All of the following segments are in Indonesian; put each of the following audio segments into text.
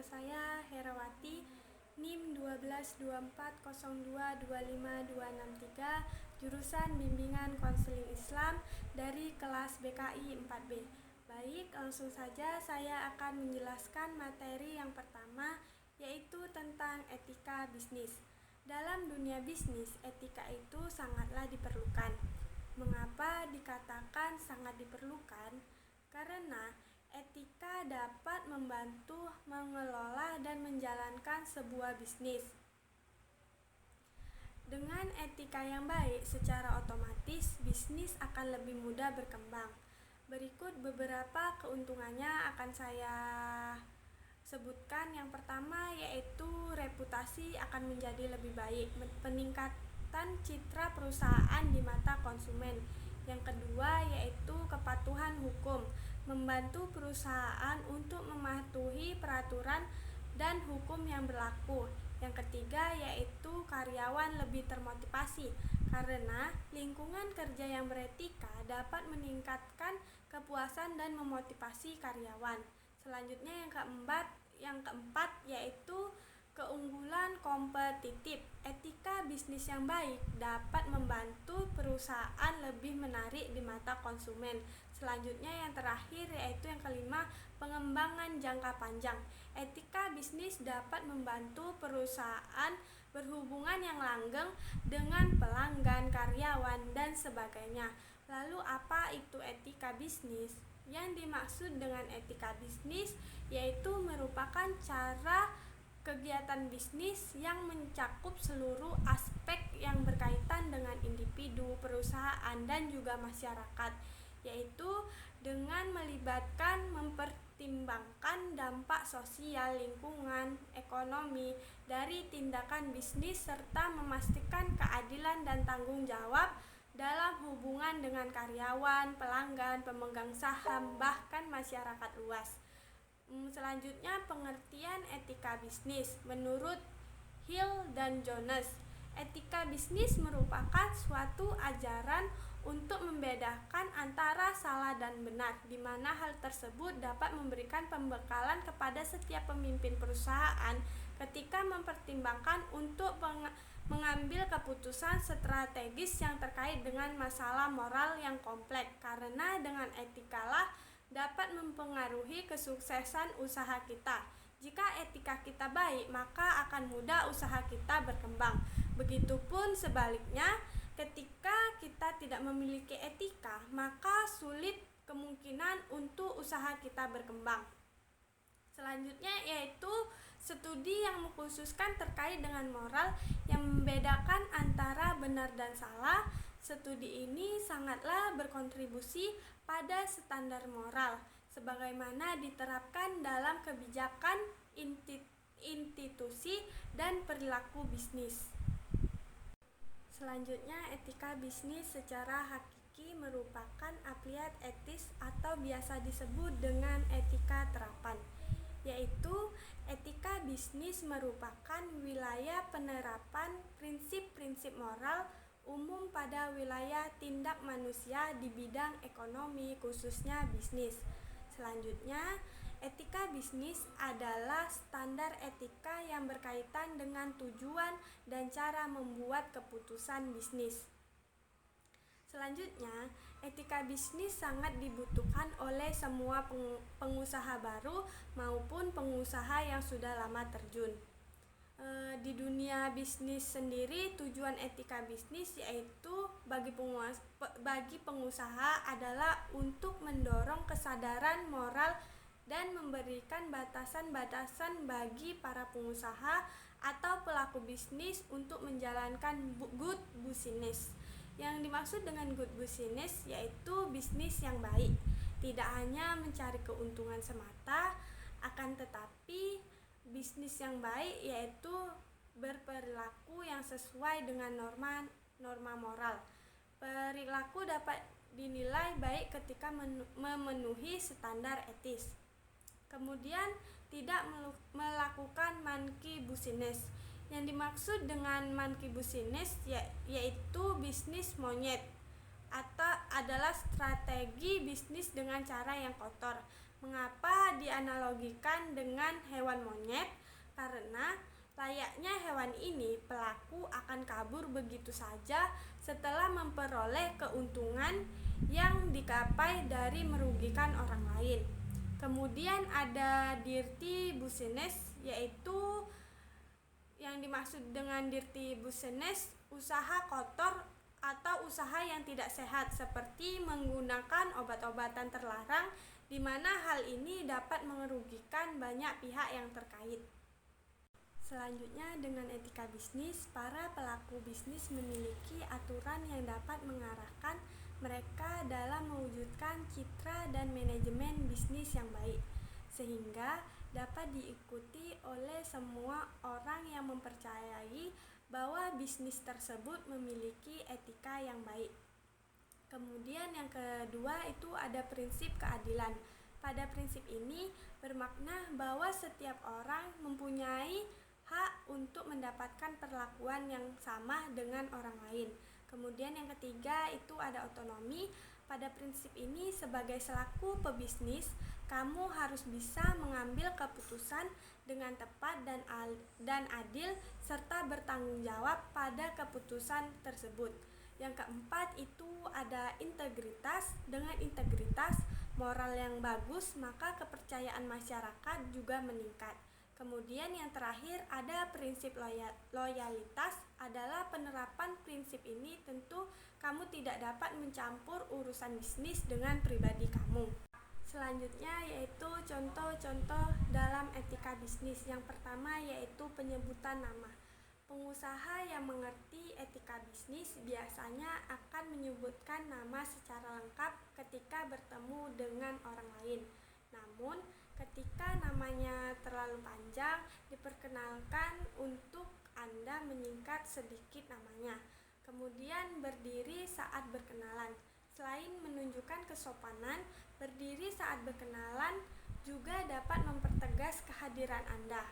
saya Herawati, NIM 122402252663, jurusan Bimbingan Konseling Islam dari kelas BKI 4B. Baik, langsung saja saya akan menjelaskan materi yang pertama, yaitu tentang etika bisnis. Dalam dunia bisnis, etika itu sangatlah diperlukan. Mengapa dikatakan sangat diperlukan? Karena etika dapat membantu mengelola dan menjalankan sebuah bisnis. Dengan etika yang baik, secara otomatis bisnis akan lebih mudah berkembang. Berikut beberapa keuntungannya akan saya sebutkan. Yang pertama yaitu reputasi akan menjadi lebih baik, peningkatan citra perusahaan di mata konsumen. Yang kedua yaitu kepatuhan hukum, membantu perusahaan untuk mematuhi peraturan dan hukum yang berlaku. Yang ketiga yaitu karyawan lebih termotivasi, karena lingkungan kerja yang beretika dapat meningkatkan kepuasan dan memotivasi karyawan. Selanjutnya yang keempat yaitu keunggulan kompetitif. Etika bisnis yang baik dapat membantu perusahaan lebih menarik di mata konsumen. Selanjutnya yang terakhir yaitu yang kelima, pengembangan jangka panjang. Etika bisnis dapat membantu perusahaan berhubungan yang langgeng dengan pelanggan, karyawan, dan sebagainya. Lalu apa itu etika bisnis? Yang dimaksud dengan etika bisnis yaitu merupakan cara kegiatan bisnis yang mencakup seluruh aspek yang berkaitan dengan individu, perusahaan, dan juga masyarakat, yaitu dengan melibatkan mempertimbangkan dampak sosial, lingkungan, ekonomi dari tindakan bisnis serta memastikan keadilan dan tanggung jawab dalam hubungan dengan karyawan, pelanggan, pemegang saham, bahkan masyarakat luas. Selanjutnya pengertian etika bisnis. Menurut Hill dan Jones, etika bisnis merupakan suatu ajaran untuk membedakan antara salah dan benar, di mana hal tersebut dapat memberikan pembekalan kepada setiap pemimpin perusahaan ketika mempertimbangkan untuk mengambil keputusan strategis yang terkait dengan masalah moral yang kompleks, karena dengan etikalah dapat mempengaruhi kesuksesan usaha kita. Jika etika kita baik, maka akan mudah usaha kita berkembang. Begitupun sebaliknya, ketika kita tidak memiliki etika, maka sulit kemungkinan untuk usaha kita berkembang. Selanjutnya yaitu studi yang mengkhususkan terkait dengan moral yang membedakan antara benar dan salah. Studi ini sangatlah berkontribusi pada standar moral sebagaimana diterapkan dalam kebijakan institusi dan perilaku bisnis. Selanjutnya, etika bisnis secara hakiki merupakan applied ethics atau biasa disebut dengan etika terapan, yaitu etika bisnis merupakan wilayah penerapan prinsip-prinsip moral umum pada wilayah tindak manusia di bidang ekonomi, khususnya bisnis. Selanjutnya, etika bisnis adalah standar etika yang berkaitan dengan tujuan dan cara membuat keputusan bisnis. Selanjutnya, etika bisnis sangat dibutuhkan oleh semua pengusaha baru maupun pengusaha yang sudah lama terjun. Di dunia bisnis sendiri, tujuan etika bisnis yaitu bagi pengusaha adalah untuk mendorong kesadaran moral dan memberikan batasan-batasan bagi para pengusaha atau pelaku bisnis untuk menjalankan good business. Yang dimaksud dengan good business yaitu bisnis yang baik, tidak hanya mencari keuntungan semata, akan tetapi bisnis yang baik yaitu berperilaku yang sesuai dengan norma moral. Perilaku dapat dinilai baik ketika memenuhi standar etis. Kemudian tidak melakukan monkey business. Yang dimaksud dengan monkey business yaitu bisnis monyet atau adalah strategi bisnis dengan cara yang kotor. Mengapa dianalogikan dengan hewan monyet? Karena layaknya hewan ini, pelaku akan kabur begitu saja setelah memperoleh keuntungan yang dicapai dari merugikan orang lain. Kemudian ada dirty business, yaitu yang dimaksud dengan dirty business, usaha kotor atau usaha yang tidak sehat seperti menggunakan obat-obatan terlarang, di mana hal ini dapat merugikan banyak pihak yang terkait. Selanjutnya, dengan etika bisnis, para pelaku bisnis memiliki aturan yang dapat mengarahkan mereka dalam mewujudkan citra dan manajemen bisnis yang baik, sehingga dapat diikuti oleh semua orang yang mempercayai bahwa bisnis tersebut memiliki etika yang baik. Kemudian yang kedua itu ada prinsip keadilan. Pada prinsip ini bermakna bahwa setiap orang mempunyai hak untuk mendapatkan perlakuan yang sama dengan orang lain. Kemudian yang ketiga itu ada otonomi. Pada prinsip ini, sebagai selaku pebisnis, kamu harus bisa mengambil keputusan dengan tepat dan adil serta bertanggung jawab pada keputusan tersebut. Yang keempat itu ada integritas. Dengan integritas moral yang bagus, maka kepercayaan masyarakat juga meningkat. Kemudian yang terakhir ada prinsip loyalitas. Adalah penerapan prinsip ini tentu kamu tidak dapat mencampur urusan bisnis dengan pribadi kamu. Selanjutnya yaitu contoh-contoh dalam etika bisnis. Yang pertama yaitu penyebutan nama. Pengusaha yang mengerti etika bisnis biasanya akan menyebutkan nama secara lengkap ketika bertemu dengan orang lain. Namun, ketika namanya terlalu panjang, diperkenalkan untuk Anda menyingkat sedikit namanya. Kemudian berdiri saat berkenalan. Selain menunjukkan kesopanan, berdiri saat berkenalan juga dapat mempertegas kehadiran Anda.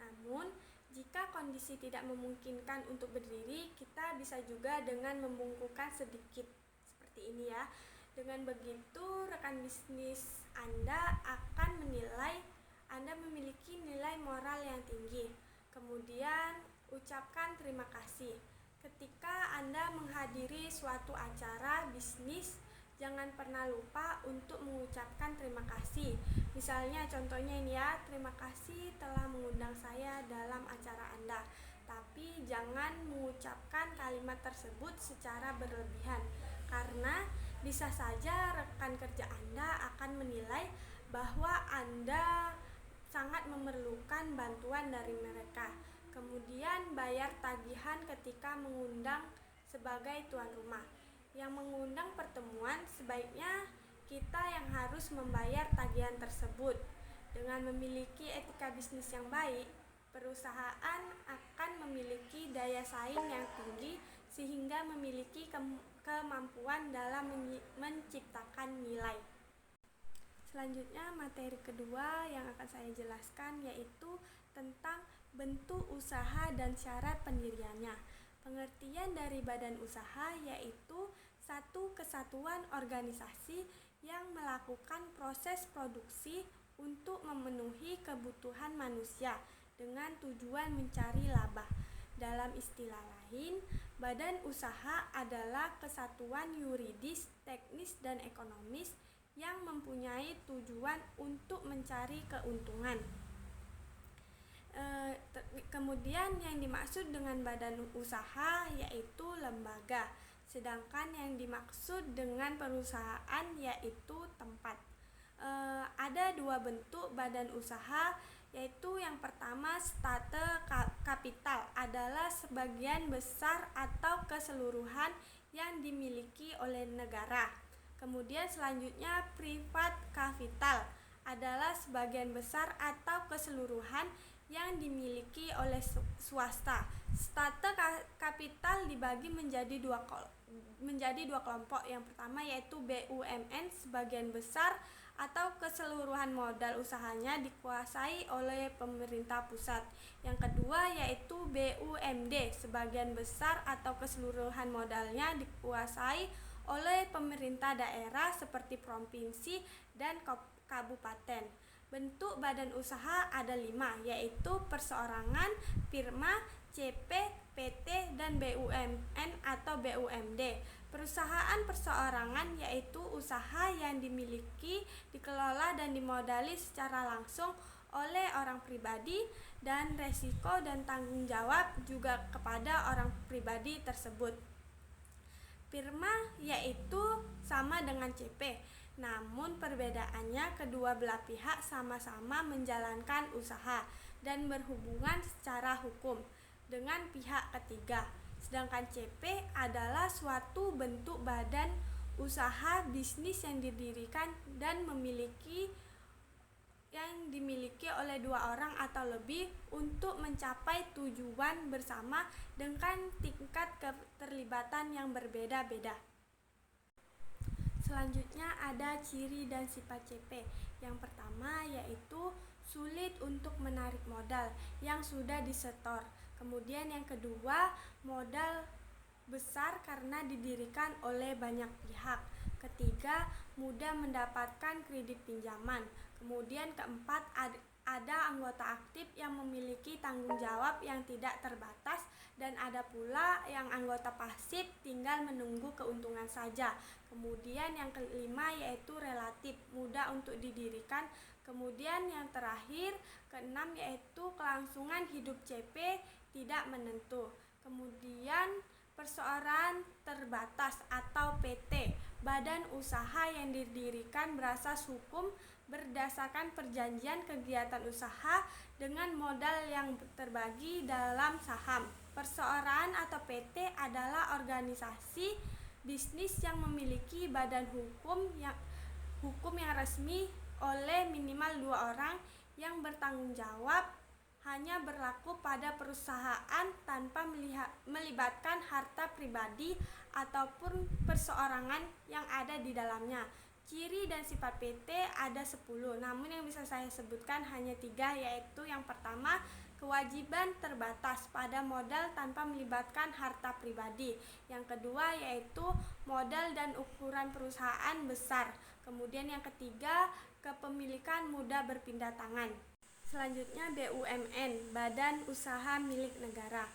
Namun, jika kondisi tidak memungkinkan untuk berdiri, kita bisa juga dengan membungkukkan sedikit seperti ini ya. Dengan begitu, rekan bisnis Anda akan menilai Anda memiliki nilai moral yang tinggi. Kemudian, ucapkan terima kasih. Ketika Anda menghadiri suatu acara bisnis, jangan pernah lupa untuk mengucapkan terima kasih. Misalnya contohnya ini ya, terima kasih telah mengundang saya dalam acara Anda. Tapi jangan mengucapkan kalimat tersebut secara berlebihan, karena bisa saja rekan kerja Anda akan menilai bahwa Anda sangat memerlukan bantuan dari mereka. Kemudian bayar tagihan ketika mengundang sebagai tuan rumah. Yang mengundang pertemuan sebaiknya kita yang harus membayar tagihan tersebut. Dengan memiliki etika bisnis yang baik, perusahaan akan memiliki daya saing yang tinggi sehingga memiliki kemampuan dalam menciptakan nilai. Selanjutnya materi kedua yang akan saya jelaskan yaitu tentang bentuk usaha dan syarat pendiriannya. Pengertian dari badan usaha yaitu satu kesatuan organisasi yang melakukan proses produksi untuk memenuhi kebutuhan manusia dengan tujuan mencari laba. Dalam istilah lain, badan usaha adalah kesatuan yuridis, teknis, dan ekonomis yang mempunyai tujuan untuk mencari keuntungan. Kemudian yang dimaksud dengan badan usaha yaitu lembaga, sedangkan yang dimaksud dengan perusahaan yaitu tempat. Ada dua bentuk badan usaha, yaitu yang pertama state kapital adalah sebagian besar atau keseluruhan yang dimiliki oleh negara. Kemudian selanjutnya privat kapital adalah sebagian besar atau keseluruhan yang dimiliki oleh swasta. State kapital dibagi menjadi dua kelompok. Yang pertama yaitu BUMN, sebagian besar atau keseluruhan modal usahanya dikuasai oleh pemerintah pusat. Yang kedua yaitu BUMD, sebagian besar atau keseluruhan modalnya dikuasai oleh pemerintah daerah seperti provinsi dan kabupaten. Bentuk badan usaha ada 5, yaitu perseorangan, firma, CP, PT, dan BUMN atau BUMD. Perusahaan perseorangan yaitu usaha yang dimiliki, dikelola, dan dimodali secara langsung oleh orang pribadi, dan resiko dan tanggung jawab juga kepada orang pribadi tersebut. Firma yaitu sama dengan CP, namun perbedaannya kedua belah pihak sama-sama menjalankan usaha dan berhubungan secara hukum dengan pihak ketiga. Sedangkan CP adalah suatu bentuk badan usaha bisnis yang didirikan dan dimiliki oleh 2 orang atau lebih untuk mencapai tujuan bersama dengan tingkat keterlibatan yang berbeda-beda. Selanjutnya ada ciri dan sifat CP. Yang pertama yaitu sulit untuk menarik modal yang sudah disetor. Kemudian yang kedua, modal besar karena didirikan oleh banyak pihak. Ketiga, mudah mendapatkan kredit pinjaman. Kemudian keempat, ada anggota aktif yang memiliki tanggung jawab yang tidak terbatas, dan ada pula yang anggota pasif tinggal menunggu keuntungan saja. Kemudian yang kelima yaitu relatif, mudah untuk didirikan. Kemudian yang terakhir, keenam yaitu kelangsungan hidup CP tidak menentu. Kemudian perseorangan terbatas atau PT, badan usaha yang didirikan berasas hukum berdasarkan perjanjian kegiatan usaha dengan modal yang terbagi dalam saham. Perseorangan atau PT adalah organisasi bisnis yang memiliki badan hukum yang resmi oleh minimal 2 orang yang bertanggung jawab, hanya berlaku pada perusahaan tanpa melibatkan harta pribadi ataupun perseorangan yang ada di dalamnya. Ciri dan sifat PT ada 10, namun yang bisa saya sebutkan hanya 3, yaitu yang pertama, kewajiban terbatas pada modal tanpa melibatkan harta pribadi. Yang kedua yaitu modal dan ukuran perusahaan besar. Kemudian yang ketiga, kepemilikan mudah berpindah tangan. Selanjutnya BUMN, Badan Usaha Milik Negara.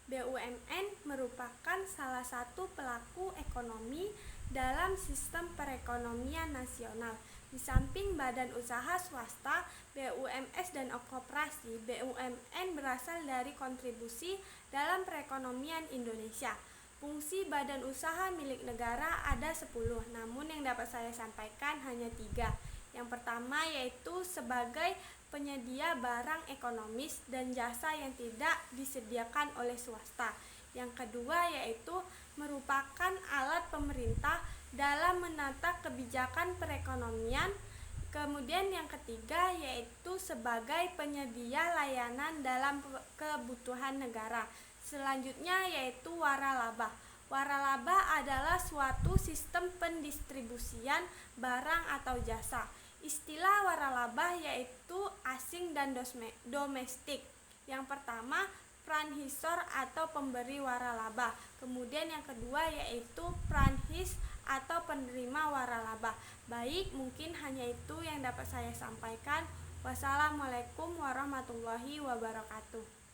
BUMN merupakan salah satu pelaku ekonomi dalam sistem perekonomian nasional. Di samping badan usaha swasta, BUMS dan koperasi, BUMN berasal dari kontribusi dalam perekonomian Indonesia. Fungsi badan usaha milik negara ada 10, namun yang dapat saya sampaikan hanya 3. Yang pertama yaitu sebagai penyedia barang ekonomis dan jasa yang tidak disediakan oleh swasta. Yang kedua yaitu merupakan alat pemerintah dalam menata kebijakan perekonomian. Kemudian yang ketiga yaitu sebagai penyedia layanan dalam kebutuhan negara. Selanjutnya yaitu waralaba. Waralaba adalah suatu sistem pendistribusian barang atau jasa. Istilah waralaba yaitu asing dan domestik. Yang pertama, franchisor atau pemberi waralaba. Kemudian yang kedua yaitu franchise atau penerima waralaba. Baik, mungkin hanya itu yang dapat saya sampaikan. Wassalamualaikum warahmatullahi wabarakatuh.